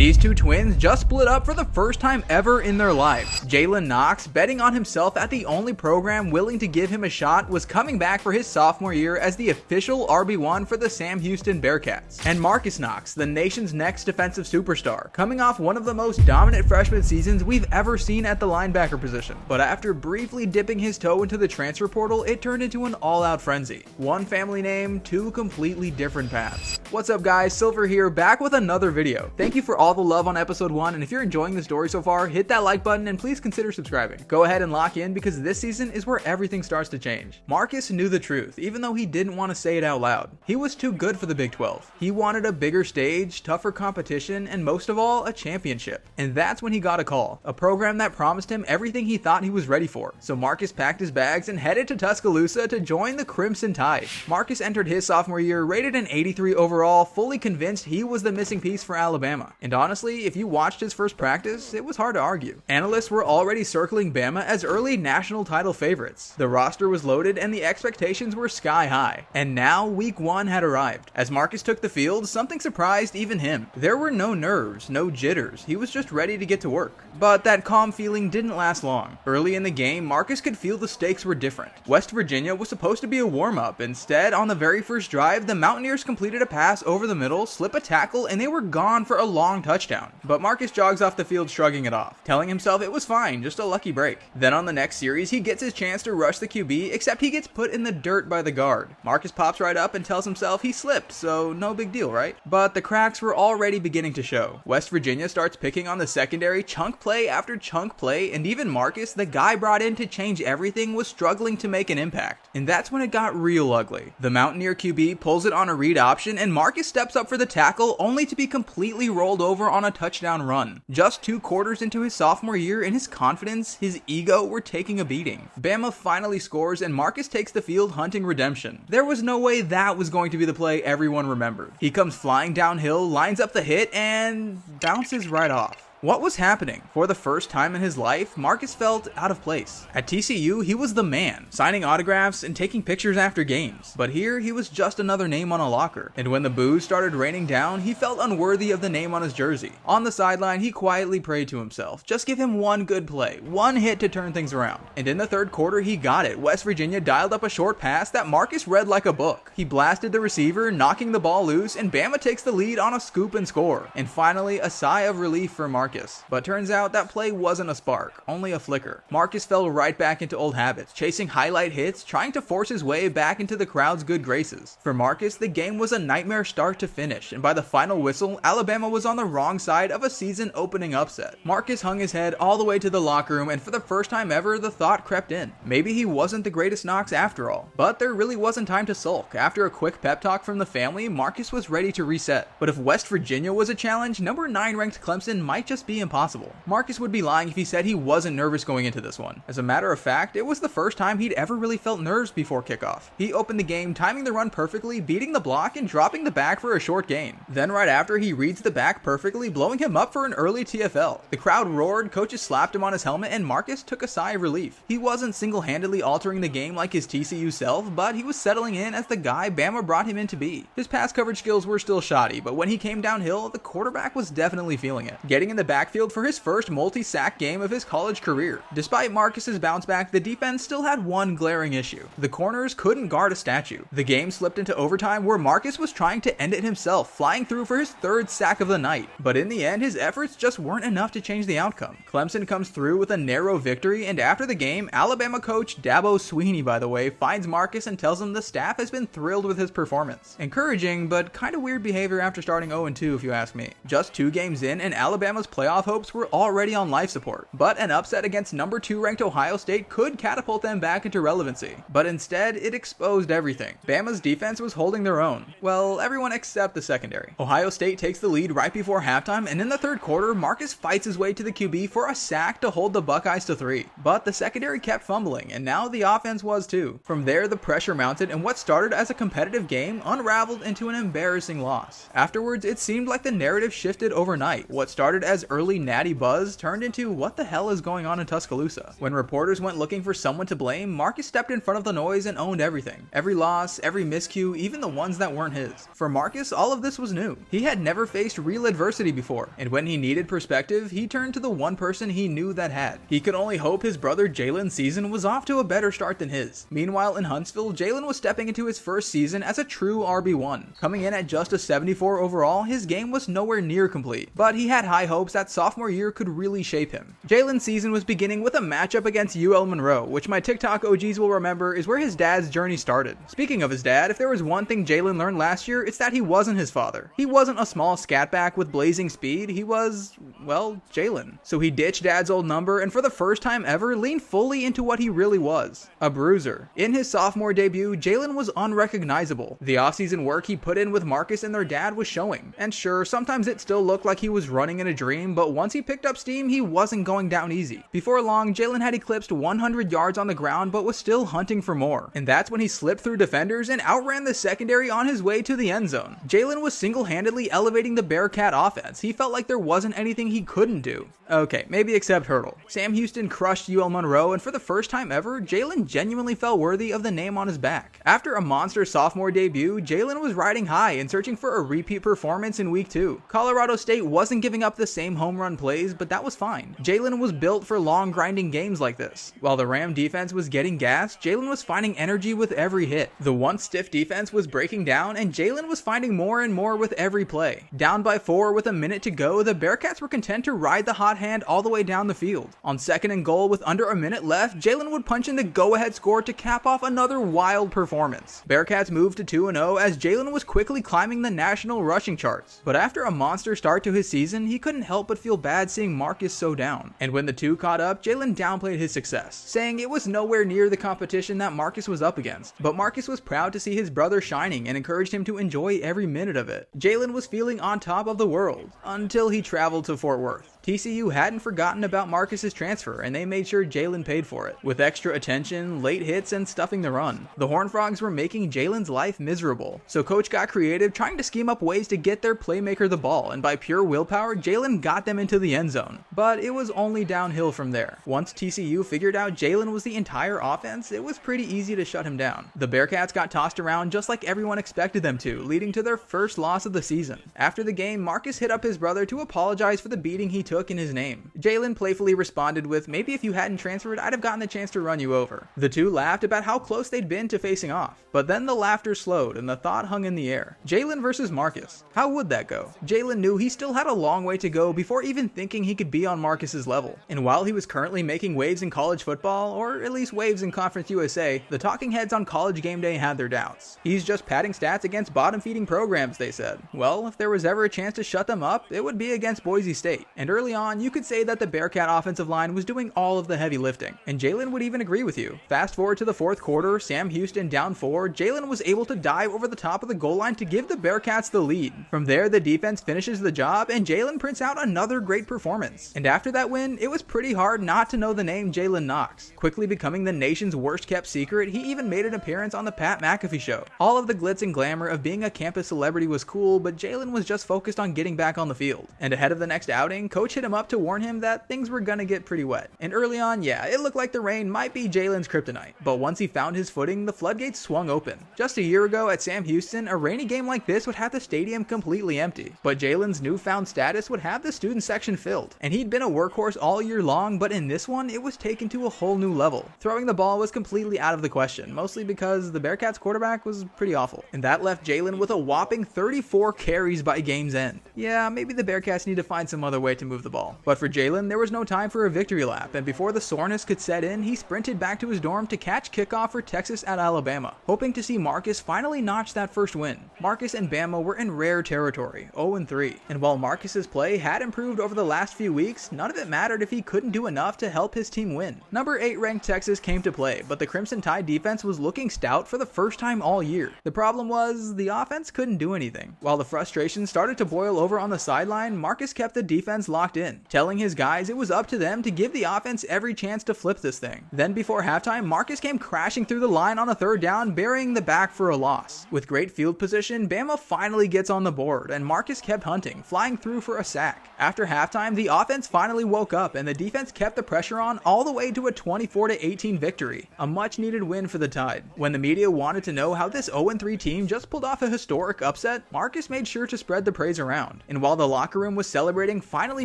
These two twins just split up for the first time ever in their lives. Jalen Knox, betting on himself at the only program willing to give him a shot, was coming back for his sophomore year as the official RB1 for the Sam Houston Bearcats. And Marcus Knox, the nation's next defensive superstar, coming off one of the most dominant freshman seasons we've ever seen at the linebacker position. But after briefly dipping his toe into the transfer portal, it turned into an all-out frenzy. One family name, two completely different paths. What's up guys, Silver here, back with another video. Thank you for all the love on episode 1, and if you're enjoying the story so far, hit that like button and please consider subscribing. Go ahead and lock in because this season is where everything starts to change. Marcus knew the truth, even though he didn't want to say it out loud. He was too good for the Big 12. He wanted a bigger stage, tougher competition, and most of all, a championship. And that's when he got a call, a program that promised him everything he thought he was ready for. So Marcus packed his bags and headed to Tuscaloosa to join the Crimson Tide. Marcus entered his sophomore year rated an 83 overall, fully convinced he was the missing piece for Alabama. And honestly, if you watched his first practice, it was hard to argue. Analysts were already circling Bama as early national title favorites. The roster was loaded and the expectations were sky high. And now week 1 had arrived. As Marcus took the field, something surprised even him. There were no nerves, no jitters. He was just ready to get to work. But that calm feeling didn't last long. Early in the game, Marcus could feel the stakes were different. West Virginia was supposed to be a warm-up. Instead, on the very first drive, the Mountaineers completed a pass over the middle, slip a tackle, and they were gone for a long touchdown. But Marcus jogs off the field shrugging it off, telling himself it was fine, just a lucky break. Then on the next series, he gets his chance to rush the QB, except he gets put in the dirt by the guard. Marcus pops right up and tells himself he slipped, so no big deal, right? But the cracks were already beginning to show. West Virginia starts picking on the secondary, chunk play after chunk play, and even Marcus, the guy brought in to change everything, was struggling to make an impact. And that's when it got real ugly. The Mountaineer QB pulls it on a read option, and Marcus steps up for the tackle, only to be completely rolled over on a touchdown run. Just 2 quarters into his sophomore year, and his confidence, his ego were taking a beating. Bama finally scores, and Marcus takes the field hunting redemption. There was no way that was going to be the play everyone remembered. He comes flying downhill, lines up the hit, and bounces right off. What was happening? For the first time in his life, Marcus felt out of place. At TCU, he was the man, signing autographs and taking pictures after games. But here, he was just another name on a locker. And when the boos started raining down, he felt unworthy of the name on his jersey. On the sideline, he quietly prayed to himself. Just give him one good play, one hit to turn things around. And in the third quarter, he got it. West Virginia dialed up a short pass that Marcus read like a book. He blasted the receiver, knocking the ball loose, and Bama takes the lead on a scoop and score. And finally, a sigh of relief for Marcus. But turns out that play wasn't a spark, only a flicker. Marcus fell right back into old habits, chasing highlight hits, trying to force his way back into the crowd's good graces. For Marcus, the game was a nightmare start to finish, and by the final whistle, Alabama was on the wrong side of a season-opening upset. Marcus hung his head all the way to the locker room, and for the first time ever, the thought crept in. Maybe he wasn't the greatest Knox after all. But there really wasn't time to sulk. After a quick pep talk from the family, Marcus was ready to reset. But if West Virginia was a challenge, number 9 ranked Clemson might just be impossible. Marcus would be lying if he said he wasn't nervous going into this one. As a matter of fact, it was the first time he'd ever really felt nerves before kickoff. He opened the game, timing the run perfectly, beating the block, and dropping the back for a short gain. Then right after, he reads the back perfectly, blowing him up for an early TFL. The crowd roared, coaches slapped him on his helmet, and Marcus took a sigh of relief. He wasn't single-handedly altering the game like his TCU self, but he was settling in as the guy Bama brought him in to be. His pass coverage skills were still shoddy, but when he came downhill, the quarterback was definitely feeling it, getting in the backfield for his first multi-sack game of his college career. Despite Marcus's bounce back, the defense still had one glaring issue. The corners couldn't guard a statue. The game slipped into overtime where Marcus was trying to end it himself, flying through for his 3rd sack of the night. But in the end, his efforts just weren't enough to change the outcome. Clemson comes through with a narrow victory, and after the game, Alabama coach Dabo Swinney, by the way, finds Marcus and tells him the staff has been thrilled with his performance. Encouraging, but kind of weird behavior after starting 0-2 if you ask me. Just 2 games in, and Alabama's playoff hopes were already on life support. But an upset against number 2 ranked Ohio State could catapult them back into relevancy. But instead, it exposed everything. Bama's defense was holding their own. Well, everyone except the secondary. Ohio State takes the lead right before halftime, and in the 3rd quarter, Marcus fights his way to the QB for a sack to hold the Buckeyes to 3. But the secondary kept fumbling, and now the offense was too. From there, the pressure mounted, and what started as a competitive game unraveled into an embarrassing loss. Afterwards, it seemed like the narrative shifted overnight. What started as early natty buzz turned into what the hell is going on in Tuscaloosa. When reporters went looking for someone to blame, Marcus stepped in front of the noise and owned everything. Every loss, every miscue, even the ones that weren't his. For Marcus, all of this was new. He had never faced real adversity before, and when he needed perspective, he turned to the one person he knew that had. He could only hope his brother Jalen's season was off to a better start than his. Meanwhile, in Huntsville, Jalen was stepping into his first season as a true RB1. Coming in at just a 74 overall, his game was nowhere near complete, but he had high hopes that sophomore year could really shape him. Jalen's season was beginning with a matchup against UL Monroe, which my TikTok OGs will remember is where his dad's journey started. Speaking of his dad, if there was one thing Jalen learned last year, it's that he wasn't his father. He wasn't a small scatback with blazing speed, he was, well, Jalen. So he ditched dad's old number and for the first time ever leaned fully into what he really was, a bruiser. In his sophomore debut, Jalen was unrecognizable. The offseason work he put in with Marcus and their dad was showing. And sure, sometimes it still looked like he was running in a dream, but once he picked up steam, he wasn't going down easy. Before long, Jalen had eclipsed 100 yards on the ground but was still hunting for more. And that's when he slipped through defenders and outran the secondary on his way to the end zone. Jalen was single-handedly elevating the Bearcat offense. He felt like there wasn't anything he couldn't do. Okay, maybe except hurdle. Sam Houston crushed UL Monroe, and for the first time ever, Jalen genuinely felt worthy of the name on his back. After a monster sophomore debut, Jalen was riding high and searching for a repeat performance in week 2. Colorado State wasn't giving up the same home run plays, but that was fine. Jalen was built for long grinding games like this. While the Ram defense was getting gas, Jalen was finding energy with every hit. The once stiff defense was breaking down, and Jalen was finding more and more with every play. Down by 4 with a minute to go, the Bearcats were content to ride the hot hand all the way down the field. On 2nd and goal with under a minute left, Jalen would punch in the go-ahead score to cap off another wild performance. Bearcats moved to 2-0 as Jalen was quickly climbing the national rushing charts. But after a monster start to his season, he couldn't help but feel bad seeing Marcus so down. And when the two caught up, Jalen downplayed his success, saying it was nowhere near the competition that Marcus was up against. But Marcus was proud to see his brother shining and encouraged him to enjoy every minute of it. Jalen was feeling on top of the world until he traveled to Fort Worth. TCU hadn't forgotten about Marcus's transfer, and they made sure Jalen paid for it, with extra attention, late hits, and stuffing the run. The Horned Frogs were making Jalen's life miserable, so coach got creative trying to scheme up ways to get their playmaker the ball, and by pure willpower, Jalen got them into the end zone. But it was only downhill from there. Once TCU figured out Jalen was the entire offense, it was pretty easy to shut him down. The Bearcats got tossed around just like everyone expected them to, leading to their first loss of the season. After the game, Marcus hit up his brother to apologize for the beating he took in his name. Jalen playfully responded with, "Maybe if you hadn't transferred, I'd have gotten the chance to run you over." The two laughed about how close they'd been to facing off, but then the laughter slowed and the thought hung in the air. Jalen versus Marcus. How would that go? Jalen knew he still had a long way to go before even thinking he could be on Marcus's level. And while he was currently making waves in college football, or at least waves in Conference USA, the talking heads on College Game Day had their doubts. He's just padding stats against bottom-feeding programs, they said. Well, if there was ever a chance to shut them up, it would be against Boise State. And early on, you could say that the Bearcat offensive line was doing all of the heavy lifting. And Jalen would even agree with you. Fast forward to the 4th quarter, Sam Houston down 4, Jalen was able to dive over the top of the goal line to give the Bearcats the lead. From there, the defense finishes the job, and Jalen prints out another great performance. And after that win, it was pretty hard not to know the name Jalen Knox. Quickly becoming the nation's worst kept secret, he even made an appearance on the Pat McAfee show. All of the glitz and glamour of being a campus celebrity was cool, but Jalen was just focused on getting back on the field. And ahead of the next outing, coach hit him up to warn him that things were gonna get pretty wet. And early on, yeah, it looked like the rain might be Jalen's kryptonite. But once he found his footing, the floodgates swung open. Just a year ago at Sam Houston, a rainy game like this would have the stadium completely empty. But Jalen's newfound status would have the student section filled. And he'd been a workhorse all year long, but in this one, it was taken to a whole new level. Throwing the ball was completely out of the question, mostly because the Bearcats quarterback was pretty awful. And that left Jalen with a whopping 34 carries by game's end. Yeah, maybe the Bearcats need to find some other way to move the ball. But for Jalen, there was no time for a victory lap, and before the soreness could set in, he sprinted back to his dorm to catch kickoff for Texas at Alabama, hoping to see Marcus finally notch that first win. Marcus and Bama were in rare territory, 0-3, and while Marcus's play had improved over the last few weeks, none of it mattered if he couldn't do enough to help his team win. Number 8 ranked Texas came to play, but the Crimson Tide defense was looking stout for the first time all year. The problem was, the offense couldn't do anything. While the frustration started to boil over on the sideline, Marcus kept the defense locked locked in, telling his guys it was up to them to give the offense every chance to flip this thing. Then before halftime, Marcus came crashing through the line on a third down, burying the back for a loss. With great field position, Bama finally gets on the board, and Marcus kept hunting, flying through for a sack. After halftime, the offense finally woke up, and the defense kept the pressure on all the way to a 24-18 victory, a much-needed win for the Tide. When the media wanted to know how this 0-3 team just pulled off a historic upset, Marcus made sure to spread the praise around. And while the locker room was celebrating finally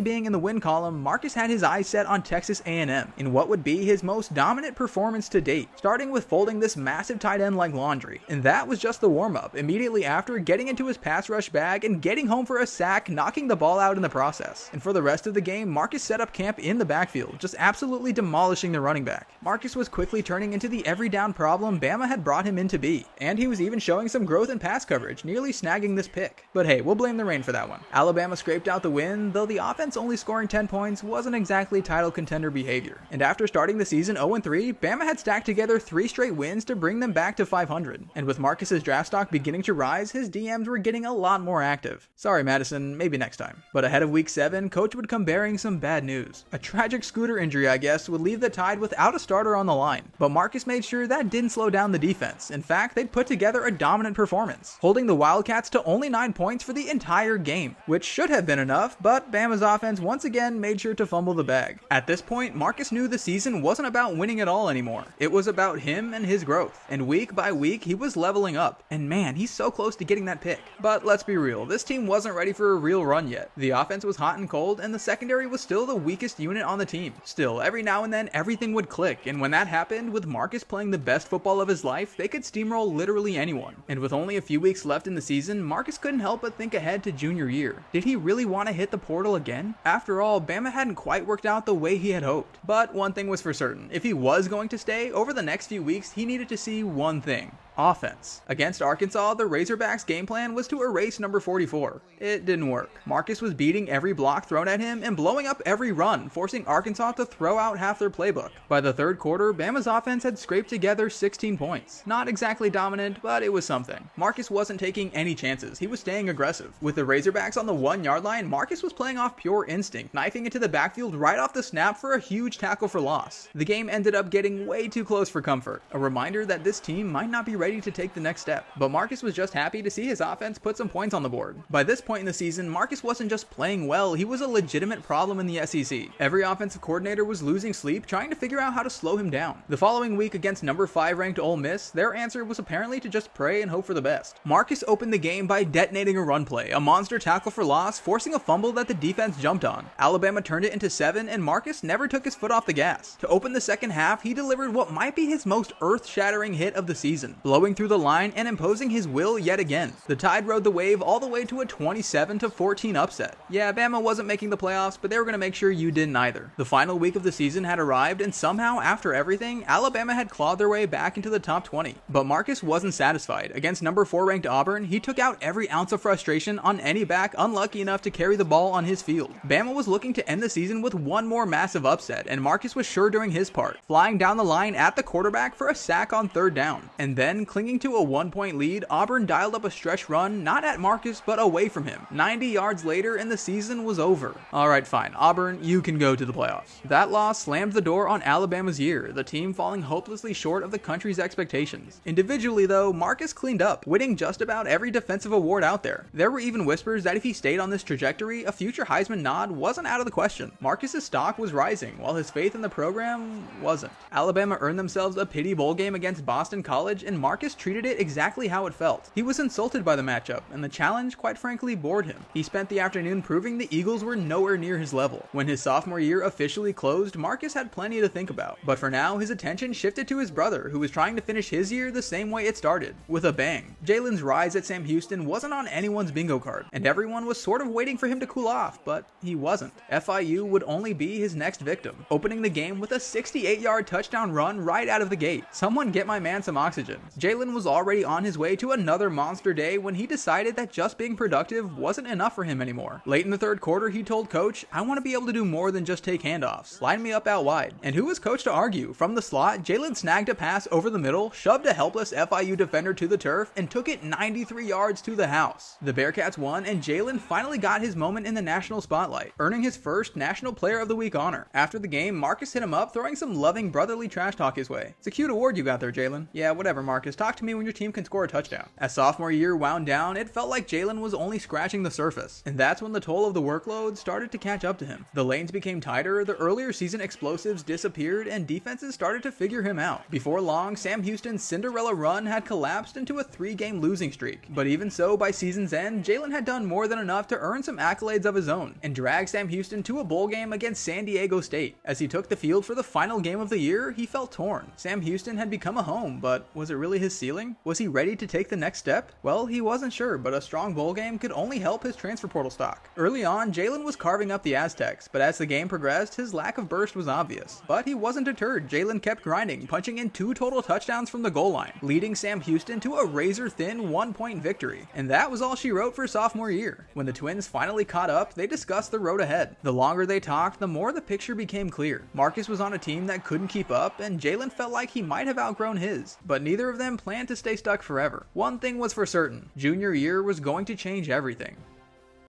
being in the win column, Marcus had his eyes set on Texas A&M in what would be his most dominant performance to date, starting with folding this massive tight end like laundry. And that was just the warm-up, immediately after getting into his pass rush bag and getting home for a sack, knocking the ball out in the process. And for the rest of the game, Marcus set up camp in the backfield, just absolutely demolishing the running back. Marcus was quickly turning into the every down problem Bama had brought him in to be, and he was even showing some growth in pass coverage, nearly snagging this pick. But hey, we'll blame the rain for that one. Alabama scraped out the win, though the offense only scoring 10 points wasn't exactly title contender behavior. And after starting the season 0-3, Bama had stacked together 3 straight wins to bring them back to 500. And with Marcus's draft stock beginning to rise, his DMs were getting a lot more active. Sorry Madison, maybe next time. But ahead of week 7, coach would come bearing some bad news. A tragic scooter injury, I guess, would leave the Tide without a starter on the line. But Marcus made sure that didn't slow down the defense. In fact, they'd put together a dominant performance, holding the Wildcats to only 9 points for the entire game, which should have been enough, but Bama's offense once again made sure to fumble the bag. At this point, Marcus knew the season wasn't about winning at all anymore. It was about him and his growth, and week by week, he was leveling up, and man, he's so close to getting that pick. But let's be real, this team wasn't ready for a real run yet. The offense was hot and cold, and the secondary was still the weakest unit on the team. Still, every now and then, everything would click, and when that happened, with Marcus playing the best football of his life, they could steamroll literally anyone. And with only a few weeks left in the season, Marcus couldn't help but think ahead to junior year. Did he really want to hit the portal again? After all, Bama hadn't quite worked out the way he had hoped. But one thing was for certain, if he was going to stay, over the next few weeks, he needed to see one thing: offense. Against Arkansas, the Razorbacks' game plan was to erase number 44. It didn't work. Marcus was beating every block thrown at him and blowing up every run, forcing Arkansas to throw out half their playbook. By the third quarter, Bama's offense had scraped together 16 points. Not exactly dominant, but it was something. Marcus wasn't taking any chances. He was staying aggressive. With the Razorbacks on the 1-yard line, Marcus was playing off pure instinct, knifing into the backfield right off the snap for a huge tackle for loss. The game ended up getting way too close for comfort, a reminder that this team might not be ready to take the next step. But Marcus was just happy to see his offense put some points on the board. By this point in the season, Marcus wasn't just playing well, he was a legitimate problem in the SEC. Every offensive coordinator was losing sleep trying to figure out how to slow him down. The following week against number 5 ranked Ole Miss, their answer was apparently to just pray and hope for the best. Marcus opened the game by detonating a run play, a monster tackle for loss, forcing a fumble that the defense jumped on. Alabama turned it into 7, and Marcus never took his foot off the gas. To open the second half, he delivered what might be his most earth-shattering hit of the season, blowing through the line and imposing his will yet again. The Tide rode the wave all the way to a 27-14 upset. Yeah, Bama wasn't making the playoffs, but they were going to make sure you didn't either. The final week of the season had arrived, and somehow, after everything, Alabama had clawed their way back into the top 20. But Marcus wasn't satisfied. Against number 4 ranked Auburn, he took out every ounce of frustration on any back unlucky enough to carry the ball on his field. Bama was looking to end the season with one more massive upset, and Marcus was sure doing his part, flying down the line at the quarterback for a sack on third down. And then, clinging to a 1-point lead, Auburn dialed up a stretch run, not at Marcus, but away from him. 90 yards later, and the season was over. Alright, fine. Auburn, you can go to the playoffs. That loss slammed the door on Alabama's year, the team falling hopelessly short of the country's expectations. Individually, though, Marcus cleaned up, winning just about every defensive award out there. There were even whispers that if he stayed on this trajectory, a future Heisman nod wasn't out of the question. Marcus's stock was rising, while his faith in the program wasn't. Alabama earned themselves a pity bowl game against Boston College, and Marcus treated it exactly how it felt. He was insulted by the matchup, and the challenge, quite frankly, bored him. He spent the afternoon proving the Eagles were nowhere near his level. When his sophomore year officially closed, Marcus had plenty to think about. But for now, his attention shifted to his brother, who was trying to finish his year the same way it started, with a bang. Jalen's rise at Sam Houston wasn't on anyone's bingo card, and everyone was sort of waiting for him to cool off, but he wasn't. FIU would only be his next victim, opening the game with a 68-yard touchdown run right out of the gate. Someone get my man some oxygen. Jalen was already on his way to another monster day when he decided that just being productive wasn't enough for him anymore. Late in the third quarter, he told coach, "I want to be able to do more than just take handoffs. Line me up out wide." And who was coach to argue? From the slot, Jalen snagged a pass over the middle, shoved a helpless FIU defender to the turf, and took it 93 yards to the house. The Bearcats won, and Jalen finally got his moment in the national spotlight, earning his first National Player of the Week honor. After the game, Marcus hit him up, throwing some loving brotherly trash talk his way. "It's a cute award you got there, Jalen." "Yeah, whatever, Marcus. Talk to me when your team can score a touchdown." As sophomore year wound down, it felt like Jalen was only scratching the surface, and that's when the toll of the workload started to catch up to him. The lanes became tighter, the earlier season explosives disappeared, and defenses started to figure him out. Before long, Sam Houston's Cinderella run had collapsed into a 3-game losing streak. But even so, by season's end, Jalen had done more than enough to earn some accolades of his own, and drag Sam Houston to a bowl game against San Diego State. As he took the field for the final game of the year, he felt torn. Sam Houston had become a home, but was it really his ceiling? Was he ready to take the next step? Well, he wasn't sure, but a strong bowl game could only help his transfer portal stock. Early on, Jalen was carving up the Aztecs, but as the game progressed, his lack of burst was obvious. But he wasn't deterred. Jalen kept grinding, punching in 2 total touchdowns from the goal line, leading Sam Houston to a razor-thin 1-point victory. And that was all she wrote for sophomore year. When the Twins finally caught up, they discussed the road ahead. The longer they talked, the more the picture became clear. Marcus was on a team that couldn't keep up, and Jalen felt like he might have outgrown his. But neither of them planned to stay stuck forever. One thing was for certain: junior year was going to change everything.